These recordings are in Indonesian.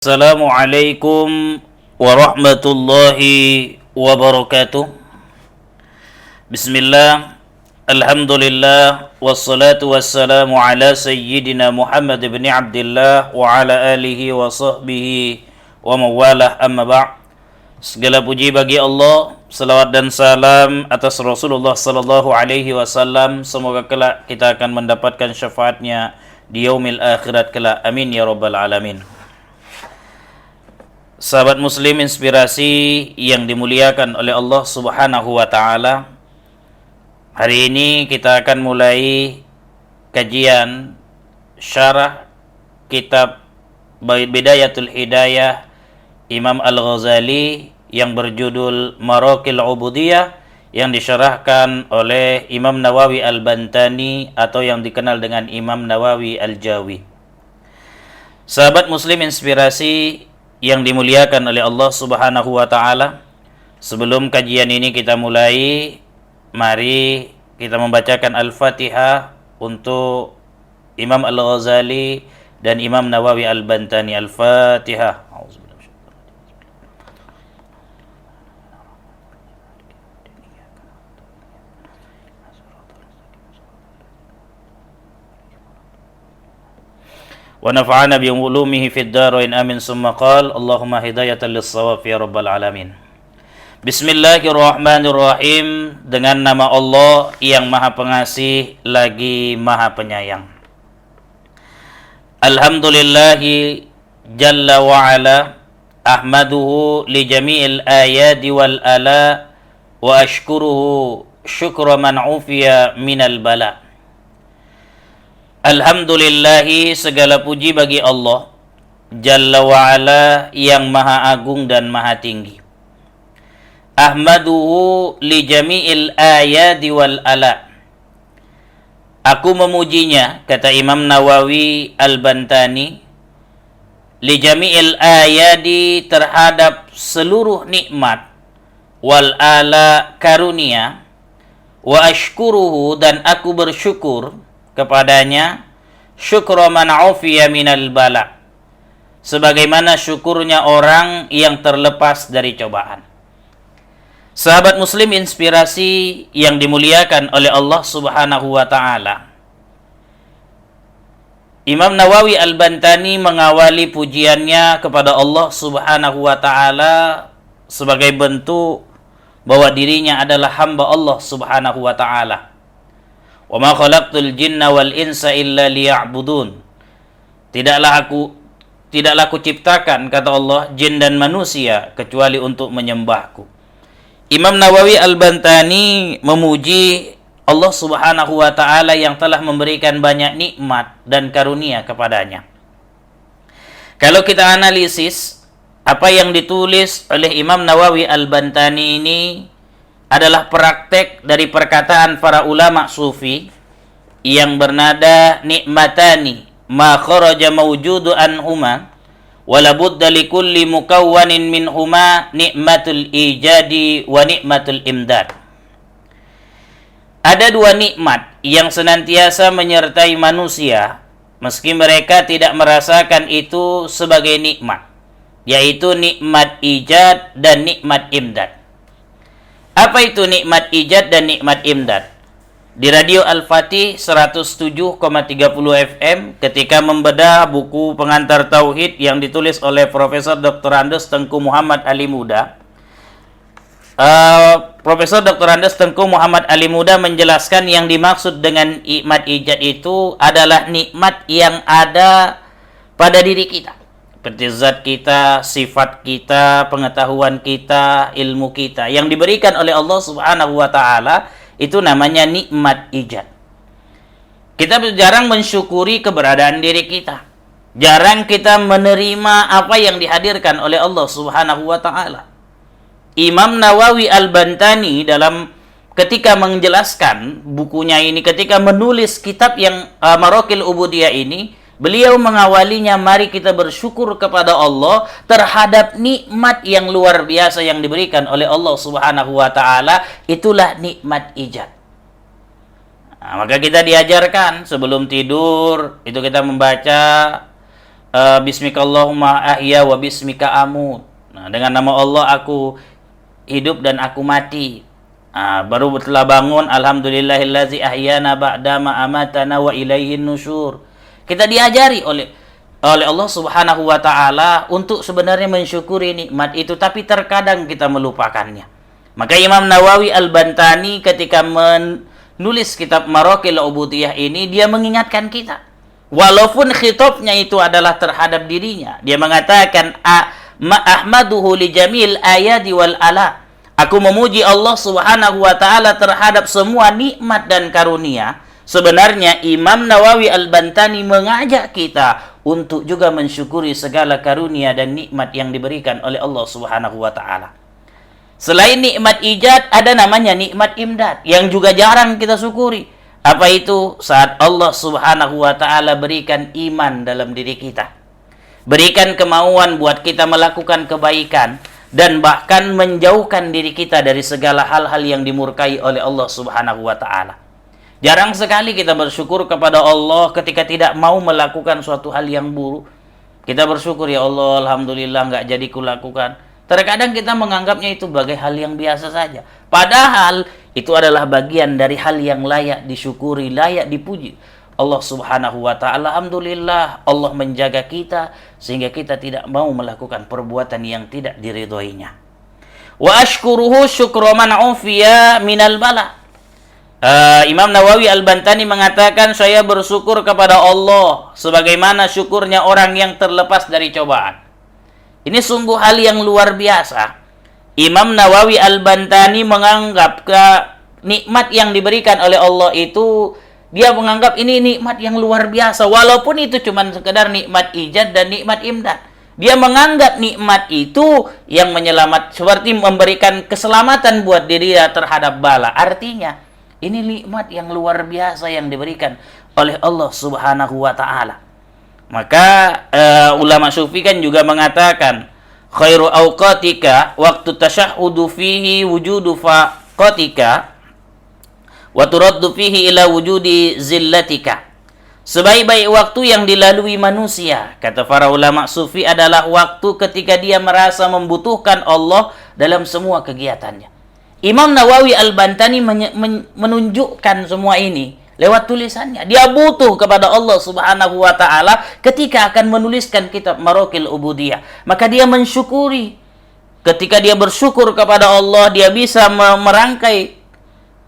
Assalamualaikum warahmatullahi wabarakatuh. Bismillah, alhamdulillah, wassalatu wassalamu ala sayyidina Muhammad ibn Abdullah wa ala alihi wa sahbihi wa mawalah, amma ba'. Segala puji bagi Allah, salawat dan salam atas Rasulullah sallallahu alaihi wasallam. Semoga kelak kita akan mendapatkan syafaatnya di yaumil akhirat kelak. Amin ya rabbal alamin. Sahabat muslim inspirasi yang dimuliakan oleh Allah Subhanahu wa taala. Hari ini kita akan mulai kajian syarah kitab Bidayatul Hidayah Imam Al-Ghazali yang berjudul Maraqil Ubudiyah, yang disyarahkan oleh Imam Nawawi Al-Bantani atau yang dikenal dengan Imam Nawawi Al-Jawi. Sahabat muslim inspirasi yang dimuliakan oleh Allah Subhanahu wa taala, sebelum kajian ini kita mulai, mari kita membacakan Al-Fatihah untuk Imam Al-Ghazali dan Imam Nawawi Al-Bantani. Al-Fatihah. Wa nafa'ana bi ulumihi fid darain amin. Summa qala Allahumma hidayatan lis-shawab ya rabbal alamin. Bismillahirrahmanirrahim. Dengan nama Allah yang Maha Pengasih lagi Maha Penyayang. Alhamdulillahi jalla wa ala, ahmaduhu li jami'il ayadi wal ala, wa ashkuruhu syukra man ufiya minal bala. Alhamdulillahi, segala puji bagi Allah Jalla wa'ala yang maha agung dan maha tinggi. Ahmaduhu li jami'il ayadi wal ala, aku memujinya, kata Imam Nawawi Al-Bantani, li jami'il ayadi, terhadap seluruh nikmat, wal ala, karunia, wa ashkuruhu, dan aku bersyukur kepadanya, syukra man ufiya minal bala, sebagaimana syukurnya orang yang terlepas dari cobaan. Sahabat muslim inspirasi yang dimuliakan oleh Allah Subhanahu wa taala, Imam Nawawi Al-Bantani mengawali pujiannya kepada Allah Subhanahu wa taala sebagai bentuk bahwa dirinya adalah hamba Allah Subhanahu wa taala. Wa ma khalaqtul jinna wal insa illa liya'budun. Tidaklah aku ciptakan, kata Allah, jin dan manusia kecuali untuk menyembahku. Imam Nawawi Al-Bantani memuji Allah Subhanahu wa taala yang telah memberikan banyak nikmat dan karunia kepadanya. Kalau kita analisis apa yang ditulis oleh Imam Nawawi Al-Bantani ini adalah praktek dari perkataan para ulama sufi yang bernada nikmatani ma kharaja mawjudu anhuma wala budda likulli mukawwanin minhuma nikmatul ijadi wa nikmatul imdad. Ada dua nikmat yang senantiasa menyertai manusia meski mereka tidak merasakan itu sebagai nikmat, yaitu nikmat ijad dan nikmat imdad. Apa itu nikmat ijad dan nikmat imdad? Di Radio Al-Fatih 107,30 FM ketika membedah buku pengantar tauhid yang ditulis oleh Profesor Dr. Andes Tengku Muhammad Ali Muda, Profesor Dr. Andes Tengku Muhammad Ali Muda menjelaskan yang dimaksud dengan nikmat ijad itu adalah nikmat yang ada pada diri kita, seperti zat kita, sifat kita, pengetahuan kita, ilmu kita yang diberikan oleh Allah Subhanahu wa taala, itu namanya nikmat ijad. Kita jarang mensyukuri keberadaan diri kita. Jarang kita menerima apa yang dihadirkan oleh Allah Subhanahu wa taala. Imam Nawawi Al-Bantani dalam ketika menjelaskan bukunya ini, ketika menulis kitab yang Maraqil Ubudiyah ini, beliau mengawalinya, mari kita bersyukur kepada Allah terhadap nikmat yang luar biasa yang diberikan oleh Allah Subhanahu wa taala, itulah nikmat ijad. Nah, maka kita diajarkan sebelum tidur itu kita membaca Bismikallahumma ahya wa bismika amut. Nah, dengan nama Allah aku hidup dan aku mati. Baru telah bangun, alhamdulillahillazi ahyana ba'dama amatana wa ilaihin nusyur. Kita diajari oleh Allah Subhanahu wa taala untuk sebenarnya mensyukuri nikmat itu, tapi terkadang kita melupakannya. Maka Imam Nawawi Al-Bantani ketika menulis kitab Maraqil Ubudiyah ini, dia mengingatkan kita. Walaupun khitabnya itu adalah terhadap dirinya, dia mengatakan ahmaduhu li jamil ayadi wal ala. Aku memuji Allah Subhanahu wa taala terhadap semua nikmat dan karunia. Sebenarnya Imam Nawawi Al-Bantani mengajak kita untuk juga mensyukuri segala karunia dan nikmat yang diberikan oleh Allah Subhanahu wa taala. Selain nikmat ijad, ada namanya nikmat imdad yang juga jarang kita syukuri. Apa itu? Saat Allah Subhanahu wa taala berikan iman dalam diri kita. Berikan kemauan buat kita melakukan kebaikan dan bahkan menjauhkan diri kita dari segala hal-hal yang dimurkai oleh Allah Subhanahu wa taala. Jarang sekali kita bersyukur kepada Allah ketika tidak mau melakukan suatu hal yang buruk. Kita bersyukur, ya Allah, alhamdulillah nggak jadi kulakukan. Terkadang kita menganggapnya itu sebagai hal yang biasa saja. Padahal itu adalah bagian dari hal yang layak disyukuri, layak dipuji. Allah Subhanahu wa taala, alhamdulillah Allah menjaga kita sehingga kita tidak mau melakukan perbuatan yang tidak diridhoinya. Wa ashkuruhu syukra man ufiya minal bala. Imam Nawawi Al-Bantani mengatakan, saya bersyukur kepada Allah sebagaimana syukurnya orang yang terlepas dari cobaan. Ini sungguh hal yang luar biasa. Imam Nawawi Al-Bantani menganggap nikmat yang diberikan oleh Allah itu, dia menganggap ini nikmat yang luar biasa, walaupun itu cuma sekedar nikmat ijad dan nikmat imdad. Dia menganggap nikmat itu yang menyelamat, seperti memberikan keselamatan buat diri terhadap bala. Artinya, ini nikmat yang luar biasa yang diberikan oleh Allah Subhanahu wa taala. Maka ulama sufi kan juga mengatakan, khairu awqatika waktu tasyahhudu fihi wujudu faqatika wa turaddu fihi ila wujudi zillatika. Sebaik-baik waktu yang dilalui manusia, kata para ulama sufi, adalah waktu ketika dia merasa membutuhkan Allah dalam semua kegiatannya. Imam Nawawi Al-Bantani menunjukkan semua ini lewat tulisannya. Dia butuh kepada Allah Subhanahu wa taala ketika akan menuliskan kitab Maraqil Ubudiyah. Maka dia mensyukuri. Ketika dia bersyukur kepada Allah, dia bisa merangkai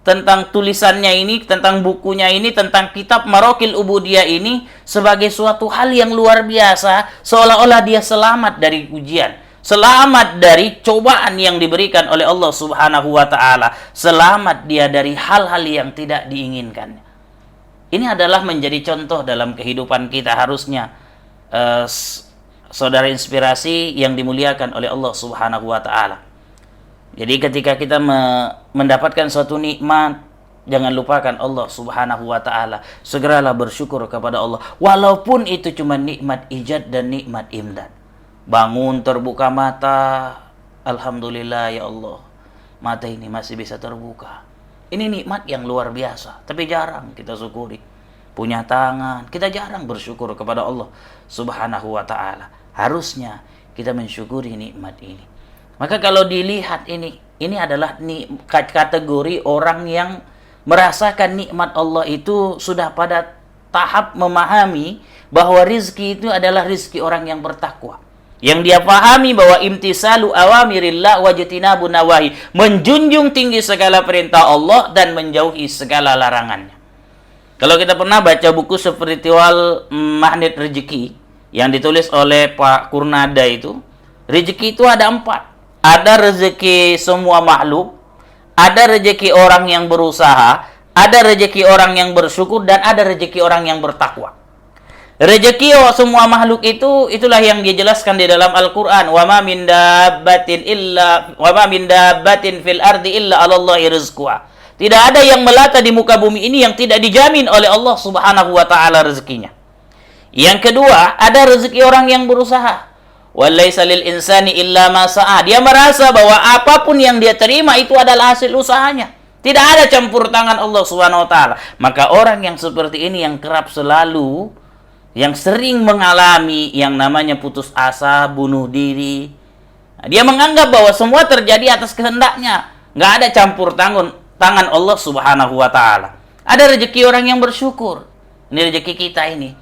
tentang tulisannya ini, tentang bukunya ini, tentang kitab Maraqil Ubudiyah ini sebagai suatu hal yang luar biasa, seolah-olah dia selamat dari ujian, selamat dari cobaan yang diberikan oleh Allah Subhanahu wa taala, selamat dia dari hal-hal yang tidak diinginkan. Ini adalah menjadi contoh dalam kehidupan kita harusnya, saudara inspirasi yang dimuliakan oleh Allah Subhanahu wa taala. Jadi ketika kita mendapatkan suatu nikmat, jangan lupakan Allah Subhanahu wa taala. Segeralah bersyukur kepada Allah, walaupun itu cuma nikmat ijad dan nikmat imdad. Bangun terbuka mata, alhamdulillah ya Allah, mata ini masih bisa terbuka. Ini nikmat yang luar biasa, tapi jarang kita syukuri. Punya tangan, kita jarang bersyukur kepada Allah Subhanahu wa taala. Harusnya kita mensyukuri nikmat ini. Maka kalau dilihat ini adalah kategori orang yang merasakan nikmat Allah itu sudah pada tahap memahami bahwa rizki itu adalah rizki orang yang bertakwa. Yang dia pahami bahwa imtisalu awamirillah wajtinabu nawahi, menjunjung tinggi segala perintah Allah dan menjauhi segala larangannya. Kalau kita pernah baca buku Spiritual Magnet Rezeki yang ditulis oleh Pak Kurnada itu, rezeki itu ada 4. Ada rezeki semua makhluk, ada rezeki orang yang berusaha, ada rezeki orang yang bersyukur, dan ada rezeki orang yang bertakwa. Rezeki semua makhluk itu, itulah yang dijelaskan di dalam Al-Quran. Wa ma min dabbatin fil ardi illa 'alallahi rizquha. Tidak ada yang melata di muka bumi ini yang tidak dijamin oleh Allah Subhanahu wa taala rezekinya. Yang kedua, ada rezeki orang yang berusaha. Walaysa lil insani illa ma sa'a. Dia merasa bahwa apapun yang dia terima itu adalah hasil usahanya. Tidak ada campur tangan Allah Subhanahu wa taala. Maka orang yang seperti ini yang kerap selalu yang sering mengalami yang namanya putus asa, bunuh diri. Nah, dia menganggap bahwa semua terjadi atas kehendaknya. Nggak ada campur tangan Allah Subhanahu wa Ta'ala. Ada rezeki orang yang bersyukur. Ini rezeki kita ini.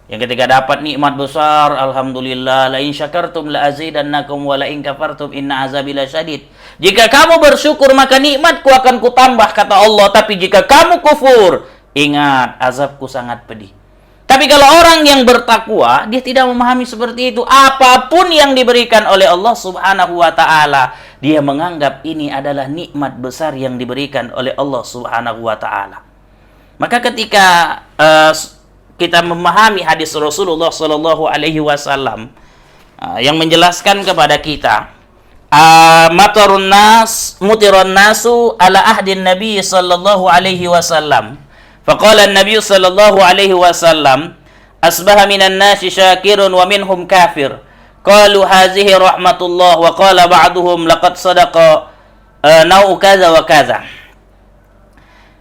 Yang ketika dapat nikmat besar, alhamdulillah, la in syakartum la azidannakum wa la in kafartum inna azabi lasyadid. Jika kamu bersyukur maka nikmatku akan kutambah, kata Allah. Tapi jika kamu kufur, ingat azabku sangat pedih. Tapi kalau orang yang bertakwa, dia tidak memahami seperti itu. Apapun yang diberikan oleh Allah Subhanahu wa Ta'ala, dia menganggap ini adalah nikmat besar yang diberikan oleh Allah Subhanahu wa Ta'ala. Maka ketika kita memahami hadis Rasulullah Sallallahu Alaihi Wasallam yang menjelaskan kepada kita, mutirun nasu ala ahdin Nabi Sallallahu Alaihi Wasallam. Faqala an-nabiy sallallahu alaihi wasallam, asbaha minan nasi syakirun wa minhum kafir. Qalu hazihi rahmatullah wa qala ba'duhum laqad sadaqa nau'u kaza wa kaza.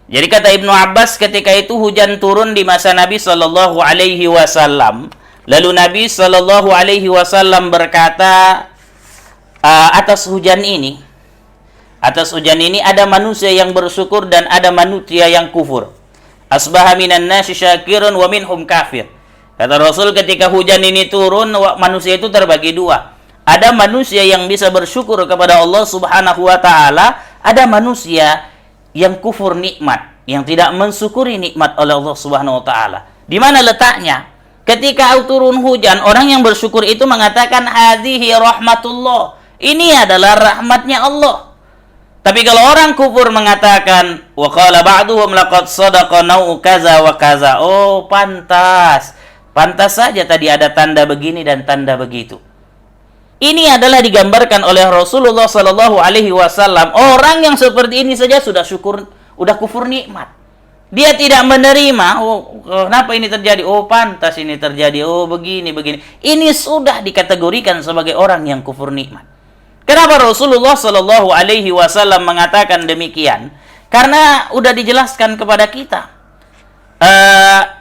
Jadi kata Ibnu Abbas, ketika itu hujan turun di masa Nabi sallallahu alaihi wasallam. Lalu Nabi sallallahu alaihi wasallam berkata, atas hujan ini ada manusia yang bersyukur dan ada manusia yang kufur. Asbaha minan nasi syakirun wa minhum kafir. Kata Rasul, ketika hujan ini turun, manusia itu terbagi dua. Ada manusia yang bisa bersyukur kepada Allah Subhanahu wa Ta'ala, ada manusia yang kufur nikmat, yang tidak mensyukuri nikmat oleh Allah Subhanahu wa Ta'ala. Di mana letaknya? Ketika turun hujan, orang yang bersyukur itu mengatakan hadhihi rahmatullah. Ini adalah rahmatnya Allah. Tapi kalau orang kufur mengatakan wa qala ba'duhum laqad sadaqa nau'u kaza wa kaza. Oh, pantas saja tadi ada tanda begini dan tanda begitu. Ini adalah digambarkan oleh Rasulullah sallallahu alaihi wasallam. Orang yang seperti ini saja sudah kufur nikmat. Dia tidak menerima, oh kenapa ini terjadi? Oh, pantas ini terjadi. Oh, begini. Ini sudah dikategorikan sebagai orang yang kufur nikmat. Kenapa Rasulullah Sallallahu Alaihi Wasallam mengatakan demikian? Karena udah dijelaskan kepada kita.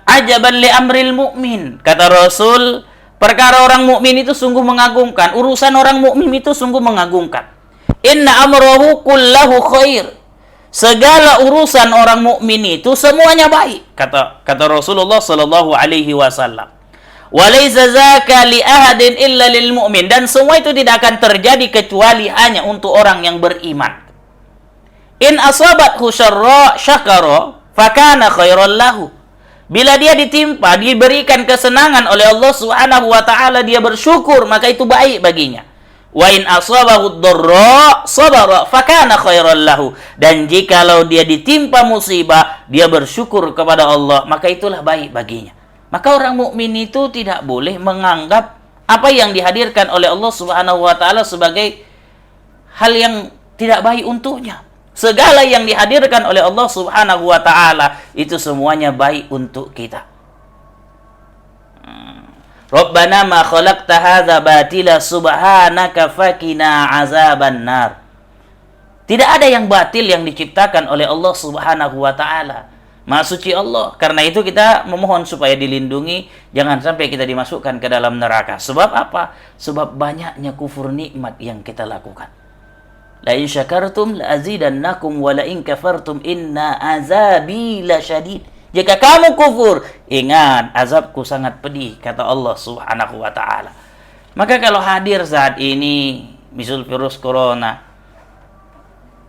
Ajaban li amril mu'min, kata Rasul, perkara orang mukmin itu sungguh mengagumkan. Urusan orang mukmin itu sungguh mengagumkan. Inna amrahu kullahu khair. Segala urusan orang mukmin itu semuanya baik, kata Rasulullah Sallallahu Alaihi Wasallam. Walaysa zaka li ahadin illa lil mu'min, dan semua itu tidak akan terjadi kecuali hanya untuk orang yang beriman. In asabathu syarra syakara fakana khairan lahu. Bila dia ditimpa, diberikan kesenangan oleh Allah Subhanahu wa Ta'ala, dia bersyukur, maka itu baik baginya. Wa in asabahu dharra sabara fakana khairan lahu. Dan jikalau dia ditimpa musibah, dia bersyukur kepada Allah, maka itulah baik baginya. Maka orang mukmin itu tidak boleh menganggap apa yang dihadirkan oleh Allah Subhanahu wa Ta'ala sebagai hal yang tidak baik untuknya. Segala yang dihadirkan oleh Allah Subhanahu wa Ta'ala itu semuanya baik untuk kita. Rabbana ma khalaqta hadza batila subhanaka faqina azaban nar. Tidak ada yang batil yang diciptakan oleh Allah Subhanahu wa Ta'ala. Maha suci Allah. Karena itu kita memohon supaya dilindungi, jangan sampai kita dimasukkan ke dalam neraka. Sebab apa? Sebab banyaknya kufur nikmat yang kita lakukan. La in syakartum la azidannakum wa la in kafartum inna azabi lasyadid. Jika kamu kufur, ingat azabku sangat pedih, kata Allah Subhanahu wa Ta'ala. Maka kalau hadir saat ini misal virus corona,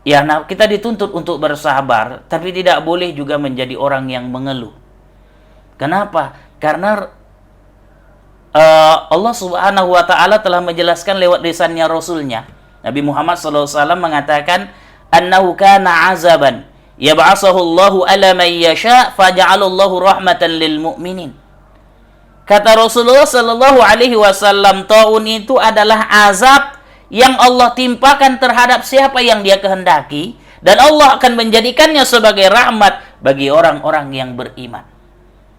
ya, kita dituntut untuk bersabar, tapi tidak boleh juga menjadi orang yang mengeluh. Kenapa? Karena Allah Subhanahu wa Ta'ala telah menjelaskan lewat lisannya Rasulnya. Nabi Muhammad SAW mengatakan, annahu kana azaban yab'asahu Allahu ala man yasha faja'alallahu rahmatan lil mu'minin. Kata Rasulullah sallallahu alaihi wasallam, taun itu adalah azab yang Allah timpakan terhadap siapa yang dia kehendaki, dan Allah akan menjadikannya sebagai rahmat bagi orang-orang yang beriman.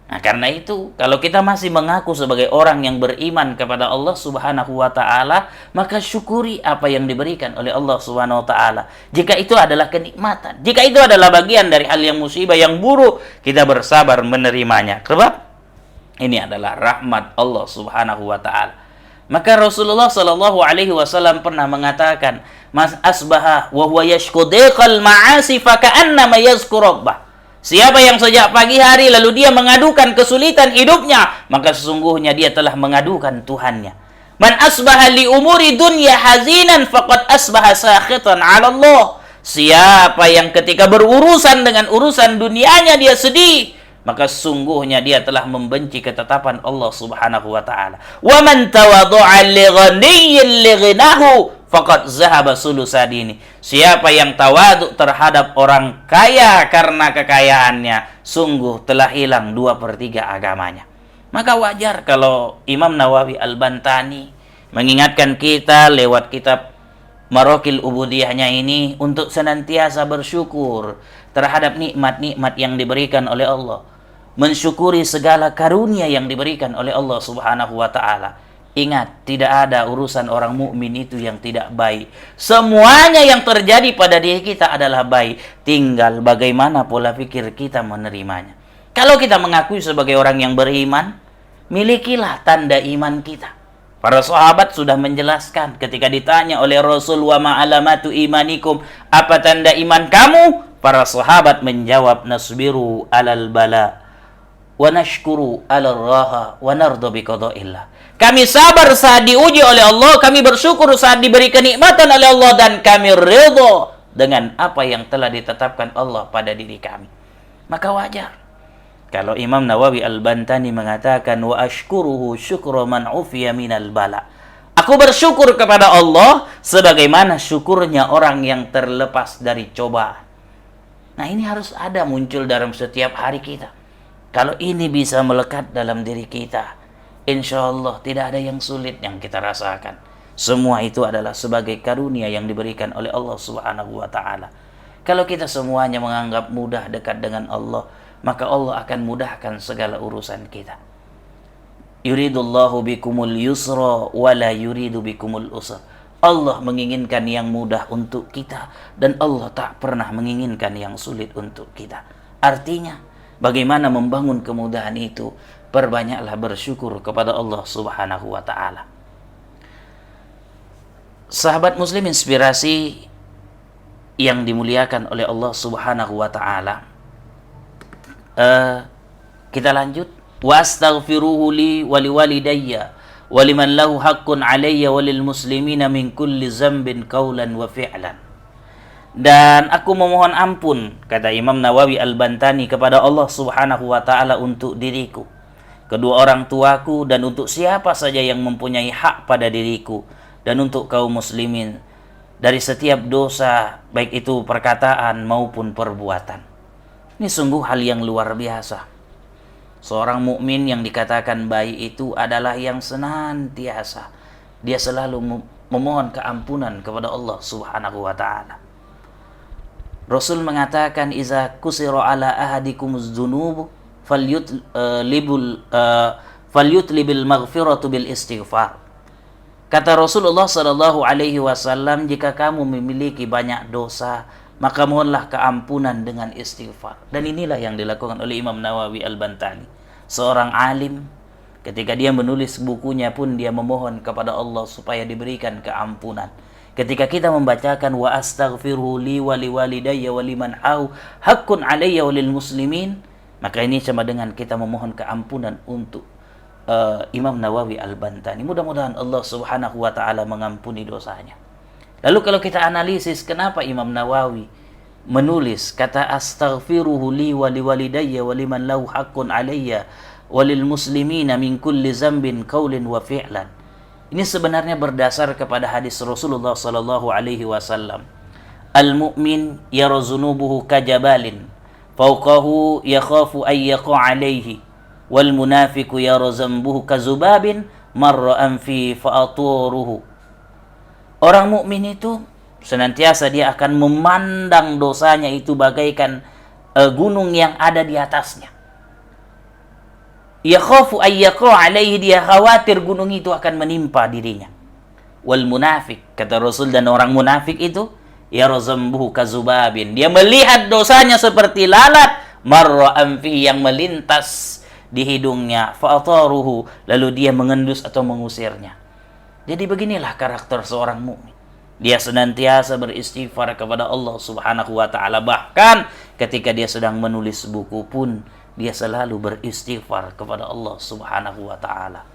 Nah, karena itu kalau kita masih mengaku sebagai orang yang beriman kepada Allah Subhanahu wa Ta'ala, maka syukuri apa yang diberikan oleh Allah Subhanahu wa Ta'ala. Jika itu adalah kenikmatan, jika itu adalah bagian dari hal yang musibah yang buruk, kita bersabar menerimanya. Sebab Ini adalah rahmat Allah Subhanahu wa taala. Maka Rasulullah sallallahu alaihi wasallam pernah mengatakan, "Mas asbaha wa huwa yashkudiqal ma'asi fa ka'annama yazkuru rabbah." Siapa yang sejak pagi hari lalu dia mengadukan kesulitan hidupnya, maka sesungguhnya dia telah mengadukan Tuhannya. Man asbaha li umuri dunya hazinan faqad asbaha sakhitan 'ala Allah. Siapa yang ketika berurusan dengan urusan dunianya dia sedih, maka sungguhnya dia telah membenci ketetapan Allah Subhanahu wa taala. Wa man tawaddu'a li ghaniyyin li ghinahu faqad zahaba sulusadini. Siapa yang tawaduk terhadap orang kaya karena kekayaannya, sungguh telah hilang 2/3 agamanya. Maka wajar kalau Imam Nawawi Al-Bantani mengingatkan kita lewat kitab Marokil Ubudiyahnya ini untuk senantiasa bersyukur terhadap nikmat-nikmat yang diberikan oleh Allah, mensyukuri segala karunia yang diberikan oleh Allah Subhanahu wa taala. Ingat, tidak ada urusan orang mukmin itu yang tidak baik. Semuanya yang terjadi pada diri kita adalah baik. Tinggal bagaimana pola pikir kita menerimanya. Kalau kita mengakui sebagai orang yang beriman, milikilah tanda iman kita. Para sahabat sudah menjelaskan ketika ditanya oleh Rasul, "Wa ma alamatu imanikum?" Apa tanda iman kamu? Para sahabat menjawab, "Nasbiru alal bala wa nashkuru alal raha wa narda bi qada'illah." Kami sabar saat diuji oleh Allah, kami bersyukur saat diberi kenikmatan oleh Allah, dan kami ridha dengan apa yang telah ditetapkan Allah pada diri kami. Maka wajar kalau Imam Nawawi Al-Bantani mengatakan, "Wa ashkuruhu syukra man ufiya minal bala." Aku bersyukur kepada Allah sebagaimana syukurnya orang yang terlepas dari cobaan. Nah, ini harus ada muncul dalam setiap hari kita. Kalau ini bisa melekat dalam diri kita, insya Allah tidak ada yang sulit yang kita rasakan. Semua itu adalah sebagai karunia yang diberikan oleh Allah Subhanahu wa taala. Kalau kita semuanya menganggap mudah dekat dengan Allah, maka Allah akan mudahkan segala urusan kita. Yuridullahu bikumul yusra wa la yuridu bikumul usra. Allah menginginkan yang mudah untuk kita, dan Allah tak pernah menginginkan yang sulit untuk kita. Artinya, bagaimana membangun kemudahan itu? Perbanyaklah bersyukur kepada Allah Subhanahu wa taala. Sahabat muslim inspirasi yang dimuliakan oleh Allah Subhanahu wa taala. Kita lanjut. Wa astaghfiruhu li wa liwalidayya wa liman lahu haqqun alayya wa lil muslimina min kulli dzambin qaulan wa fi'lan. Dan aku memohon ampun, kata Imam Nawawi Al-Bantani, kepada Allah Subhanahu wa taala untuk diriku, kedua orang tuaku, dan untuk siapa saja yang mempunyai hak pada diriku, dan untuk kaum muslimin dari setiap dosa, baik itu perkataan maupun perbuatan. Ini sungguh hal yang luar biasa. Seorang mukmin yang dikatakan baik itu adalah yang senantiasa dia selalu memohon keampunan kepada Allah Subhanahu wa taala. Rasul mengatakan, "Iza kusira ala ahadikumuz dzunubu falyutlibil maghfiratu bil istighfar." Kata Rasulullah sallallahu alaihi wasallam, jika kamu memiliki banyak dosa, maka mohonlah keampunan dengan istighfar. Dan inilah yang dilakukan oleh Imam Nawawi Al-Bantani. Seorang alim, ketika dia menulis bukunya pun dia memohon kepada Allah supaya diberikan keampunan. Ketika kita membacakan wa astaghfiru li wa liwalidayya wa liman au haqqun alayya wa lil muslimin, maka ini sama dengan kita memohon keampunan untuk Imam Nawawi Al-Bantani. Mudah-mudahan Allah Subhanahu wa taala mengampuni dosanya. Lalu kalau kita analisis kenapa Imam Nawawi menulis kata astaghfiruhu li wa liwalidayya wa liman lahu haqqun alayya wa lil muslimina min kulli dzambin qaulin wa fi'lan. Ini sebenarnya berdasar kepada hadis Rasulullah sallallahu alaihi wasallam. Al-mu'min yara dzunubuhu kajabalin fawqahu yakhafu ay yaqa alaihi wal munafiqu yara dzambuhu kazubabin marra anfi fa'aturuhu. Orang mukmin itu senantiasa dia akan memandang dosanya itu bagaikan gunung yang ada di atasnya. Yakhafu ayyaqa alaihi, dia khawatir gunung itu akan menimpa dirinya. Wal munafik, kata Rasul, dan orang munafik itu yarzambuhu kazubabin, dia melihat dosanya seperti lalat marra anfi yang melintas di hidungnya, fa'ataruhu, lalu dia mengendus atau mengusirnya. Jadi beginilah karakter seorang mukmin. Dia senantiasa beristighfar kepada Allah Subhanahu wa taala. Bahkan ketika dia sedang menulis buku pun dia selalu beristighfar kepada Allah Subhanahu wa taala.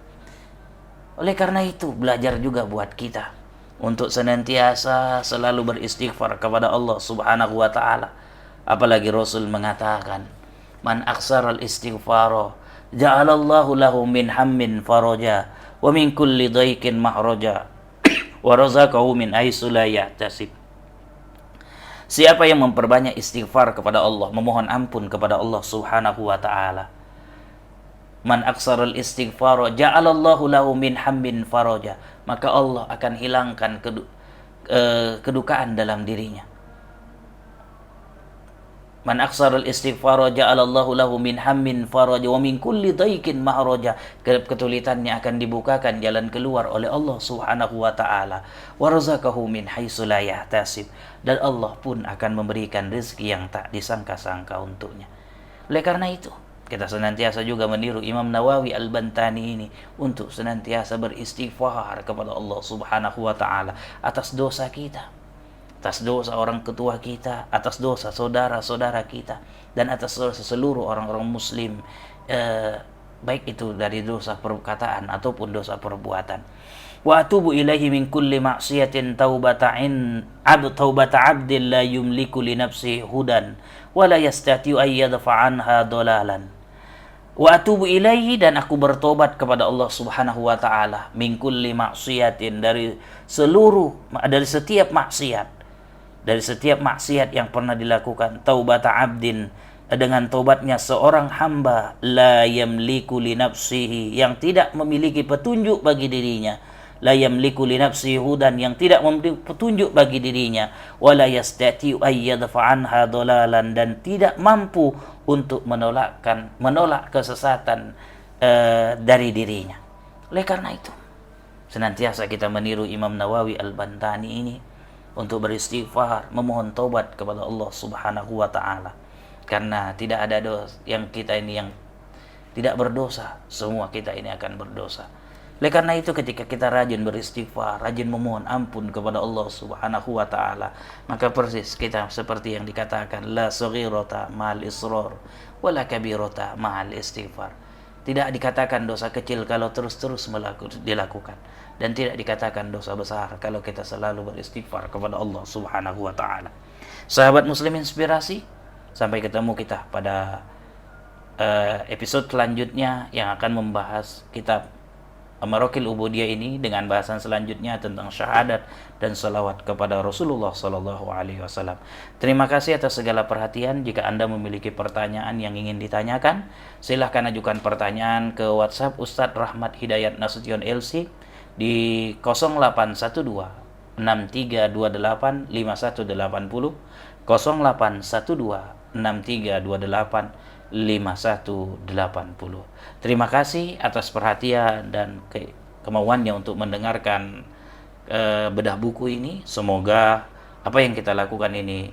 Oleh karena itu, belajar juga buat kita untuk senantiasa selalu beristighfar kepada Allah Subhanahu wa taala. Apalagi Rasul mengatakan, "Man aksara al-istighfara, ja'alallahu lahu min hammin faraja, wa min kulli dhaikin mahraja, wa razaqahu min haitsu la yahtasib." Siapa yang memperbanyak istighfar kepada Allah, memohon ampun kepada Allah Subhanahu wa taala, man aksarul istighfar ja'alallahu lahu min hammin faraja, maka Allah akan hilangkan kedukaan dalam dirinya. Man aksarul istighfar ja'alallahu lahu min hammin faraja wa min kulli dhaikin mahraja, kesulitannya akan dibukakan jalan keluar oleh Allah Subhanahu wa taala. Wa razaqahu min haitsu la yahtasib, dan Allah pun akan memberikan rezeki yang tak disangka-sangka untuknya. Oleh karena itu, kita senantiasa juga meniru Imam Nawawi Al-Bantani ini untuk senantiasa beristighfar kepada Allah Subhanahu wa taala atas dosa kita, atas dosa orang ketua kita, atas dosa saudara-saudara kita, dan atas dosa seluruh orang-orang muslim, baik itu dari dosa perkataan ataupun dosa perbuatan. Wa atubu ilaihi min kulli ma'siyatin taubata abdin la yumliku li nafsihi hudan wa la yastati'u an yadfa anha dalalan. Wa atubu ilaihi, dan aku bertobat kepada Allah Subhanahu wa taala, min kulli ma'siyatin, dari setiap maksiat yang pernah dilakukan, taubata abdin, dengan taubatnya seorang hamba, la yamliku li nafsihi, yang tidak memiliki petunjuk bagi dirinya, la yamliku li nafsihi hudan, yang tidak memiliki petunjuk bagi dirinya, wala yastati'u ay yadfa anha dalalan, dan tidak mampu untuk menolak kesesatan dari dirinya. Oleh karena itu, senantiasa kita meniru Imam Nawawi Al-Bantani ini untuk beristighfar, memohon taubat kepada Allah Subhanahu wa taala. Karena tidak ada dosa yang kita ini yang tidak berdosa, semua kita ini akan berdosa. Oleh karena itu, ketika kita rajin beristighfar, rajin memohon ampun kepada Allah Subhanahu wa taala, maka persis kita seperti yang dikatakan, la saghirata ma'al israr wala kabirata ma'al istighfar. Tidak dikatakan dosa kecil kalau terus-terus dilakukan, dan tidak dikatakan dosa besar kalau kita selalu beristighfar kepada Allah Subhanahu wa taala. Sahabat Muslim Inspirasi, sampai ketemu kita pada episode selanjutnya yang akan membahas kitab Maraqil Ubudiyah ini dengan bahasan selanjutnya tentang syahadat dan salawat kepada Rasulullah sallallahu alaihi wasallam. Terima kasih atas segala perhatian. Jika Anda memiliki pertanyaan yang ingin ditanyakan, silahkan ajukan pertanyaan ke WhatsApp Ustadz Rahmat Hidayat Nasution LC di 0812 6328 5180, 0812 6328 5180. Terima kasih atas perhatian dan kemauannya untuk mendengarkan bedah buku ini. Semoga apa yang kita lakukan ini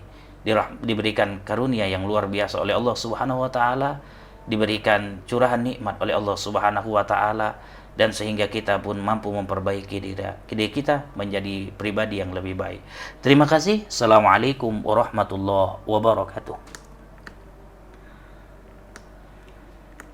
diberikan karunia yang luar biasa oleh Allah Subhanahu wa taala, diberikan curahan nikmat oleh Allah Subhanahu wa taala, dan sehingga kita pun mampu memperbaiki diri kita menjadi pribadi yang lebih baik. Terima kasih. Assalamualaikum warahmatullahi wabarakatuh.